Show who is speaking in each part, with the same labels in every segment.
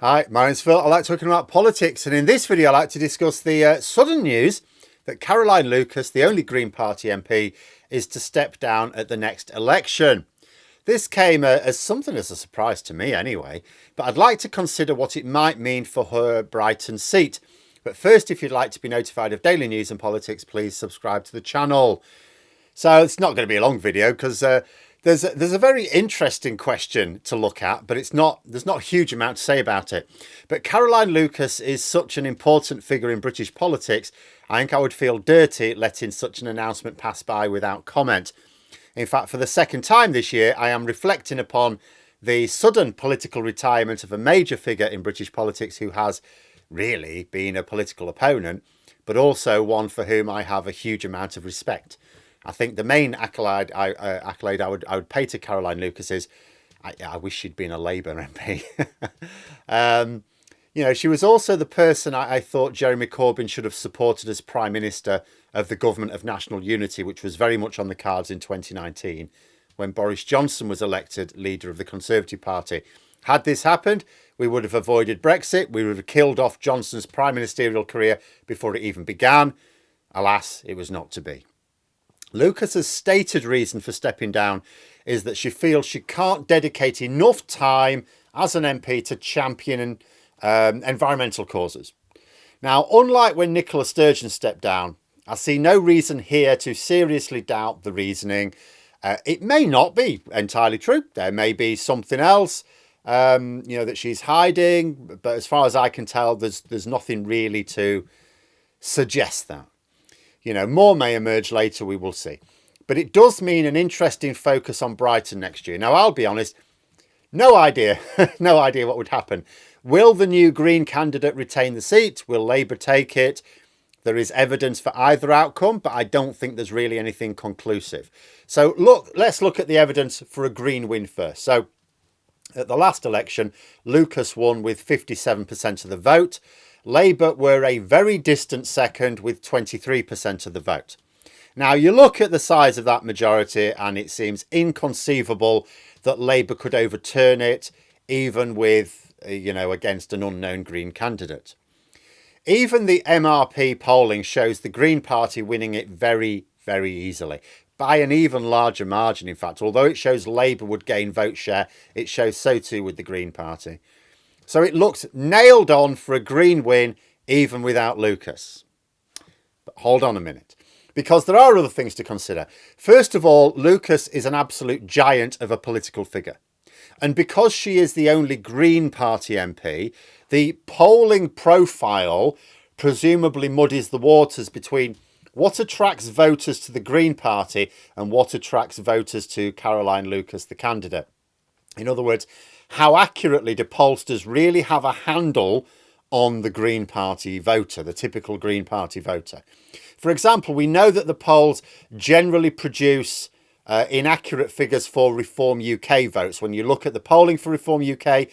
Speaker 1: Hi, my name's Phil. I like talking about politics, and in this video I like to discuss the sudden news that Caroline Lucas, the only Green Party MP, is to step down at the next election. This came as something as a surprise to me anyway, but I'd like to consider what it might mean for her Brighton seat. But first, if you'd like to be notified of daily news and politics, please subscribe to the channel. So it's not going to be a long video because there's a very interesting question to look at, but there's not a huge amount to say about it. But Caroline Lucas is such an important figure in British politics, I think I would feel dirty letting such an announcement pass by without comment. In fact, for the second time this year, I am reflecting upon the sudden political retirement of a major figure in British politics who has really been a political opponent, but also one for whom I have a huge amount of respect. I think the main accolade I would pay to Caroline Lucas is I wish she'd been a Labour MP. She was also the person I thought Jeremy Corbyn should have supported as Prime Minister of the Government of National Unity, which was very much on the cards in 2019 when Boris Johnson was elected leader of the Conservative Party. Had this happened, we would have avoided Brexit. We would have killed off Johnson's prime ministerial career before it even began. Alas, it was not to be. Lucas's stated reason for stepping down is that she feels she can't dedicate enough time as an MP to champion environmental causes. Now, unlike when Nicola Sturgeon stepped down, I see no reason here to seriously doubt the reasoning. It may not be entirely true. There may be something else, that she's hiding. But as far as I can tell, there's nothing really to suggest that. More may emerge later, we will see. But it does mean an interesting focus on Brighton next year. Now, I'll be honest, no idea what would happen. Will the new Green candidate retain the seat? Will Labour take it? There is evidence for either outcome, but I don't think there's really anything conclusive. So let's look at the evidence for a Green win first. So at the last election, Lucas won with 57% of the vote. Labour were a very distant second with 23% of the vote. Now, you look at the size of that majority and it seems inconceivable that Labour could overturn it, even with, against an unknown Green candidate. Even the MRP polling shows the Green Party winning it very, very easily, by an even larger margin, in fact. Although it shows Labour would gain vote share, it shows so too with the Green Party. So it looks nailed on for a Green win, even without Lucas. But hold on a minute, because there are other things to consider. First of all, Lucas is an absolute giant of a political figure. And because she is the only Green Party MP, the polling profile presumably muddies the waters between what attracts voters to the Green Party and what attracts voters to Caroline Lucas, the candidate. In other words, how accurately do pollsters really have a handle on the Green Party voter, the typical Green Party voter? For example, we know that the polls generally produce inaccurate figures for Reform UK votes. When you look at the polling for Reform UK,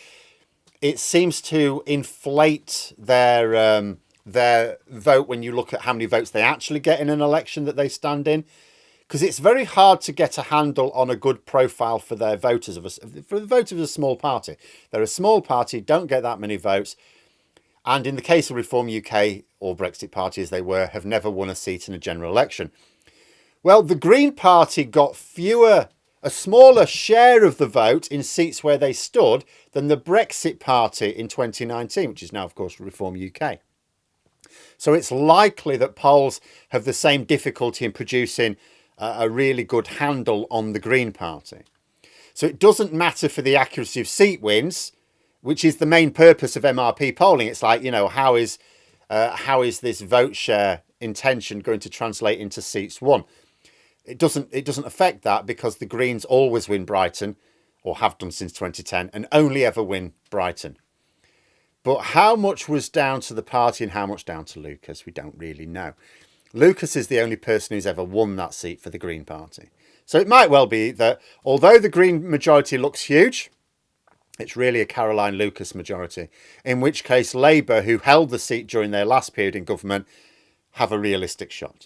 Speaker 1: it seems to inflate their vote when you look at how many votes they actually get in an election that they stand in. Because it's very hard to get a handle on a good profile for their voters, for the voters of a small party. They're a small party, don't get that many votes. And in the case of Reform UK, or Brexit Party as they were, have never won a seat in a general election. Well, the Green Party got a smaller share of the vote in seats where they stood than the Brexit Party in 2019, which is now, of course, Reform UK. So it's likely that polls have the same difficulty in producing a really good handle on the Green Party. So it doesn't matter for the accuracy of seat wins, which is the main purpose of MRP polling. It's like, how is this vote share intention going to translate into seats won? It doesn't affect that because the Greens always win Brighton, or have done since 2010, and only ever win Brighton. But how much was down to the party and how much down to Lucas, we don't really know. Lucas is the only person who's ever won that seat for the Green Party. So it might well be that although the Green majority looks huge, it's really a Caroline Lucas majority, in which case Labour, who held the seat during their last period in government, have a realistic shot.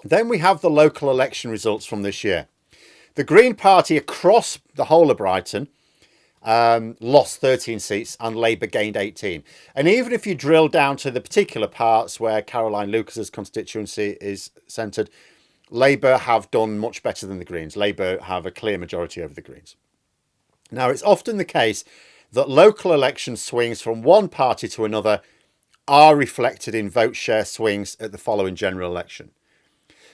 Speaker 1: Then we have the local election results from this year. The Green Party across the whole of Brighton lost 13 seats and Labour gained 18. And even if you drill down to the particular parts where Caroline Lucas's constituency is centred, Labour have done much better than the Greens. Labour have a clear majority over the Greens. Now, it's often the case that local election swings from one party to another are reflected in vote share swings at the following general election.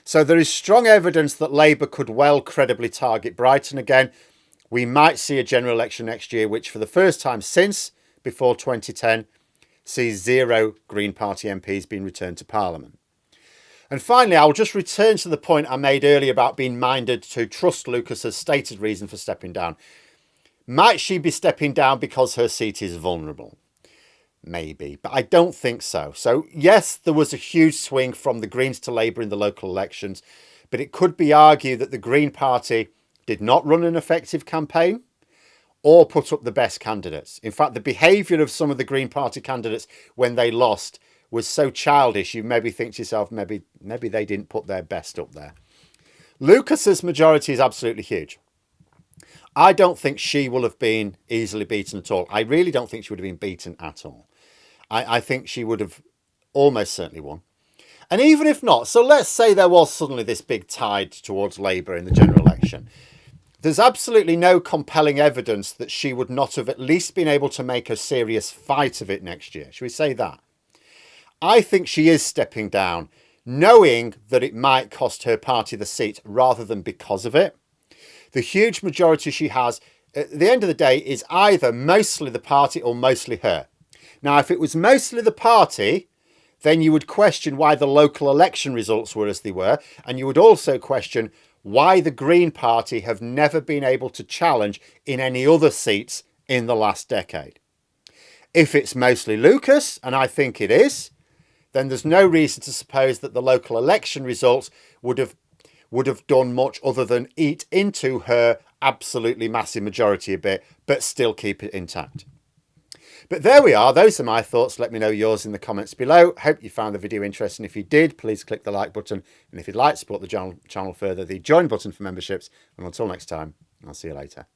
Speaker 1: So there is strong evidence that Labour could well credibly target Brighton again. We might see a general election next year, which for the first time since before 2010 sees 0 Green Party MPs being returned to Parliament. And finally, I'll just return to the point I made earlier about being minded to trust Lucas's stated reason for stepping down. Might she be stepping down because her seat is vulnerable? Maybe, but I don't think so. So yes, there was a huge swing from the Greens to Labour in the local elections, but it could be argued that the Green Party did not run an effective campaign or put up the best candidates. In fact, the behaviour of some of the Green Party candidates when they lost was so childish, you maybe think to yourself, maybe they didn't put their best up there. Lucas's majority is absolutely huge. I don't think she will have been easily beaten at all. I really don't think she would have been beaten at all. I think she would have almost certainly won. And even if not, so let's say there was suddenly this big tide towards Labour in the general election. There's absolutely no compelling evidence that she would not have at least been able to make a serious fight of it next year. Should we say that? I think she is stepping down, knowing that it might cost her party the seat rather than because of it. The huge majority she has, at the end of the day, is either mostly the party or mostly her. Now, if it was mostly the party, then you would question why the local election results were as they were. And you would also question why the Green Party have never been able to challenge in any other seats in the last decade. If it's mostly Lucas, and I think it is, then there's no reason to suppose that the local election results would have done much other than eat into her absolutely massive majority a bit, but still keep it intact. But there we are. Those are my thoughts. Let me know yours in the comments below. Hope you found the video interesting. If you did, please click the like button. And if you'd like to support the channel further, the join button for memberships. And until next time, I'll see you later.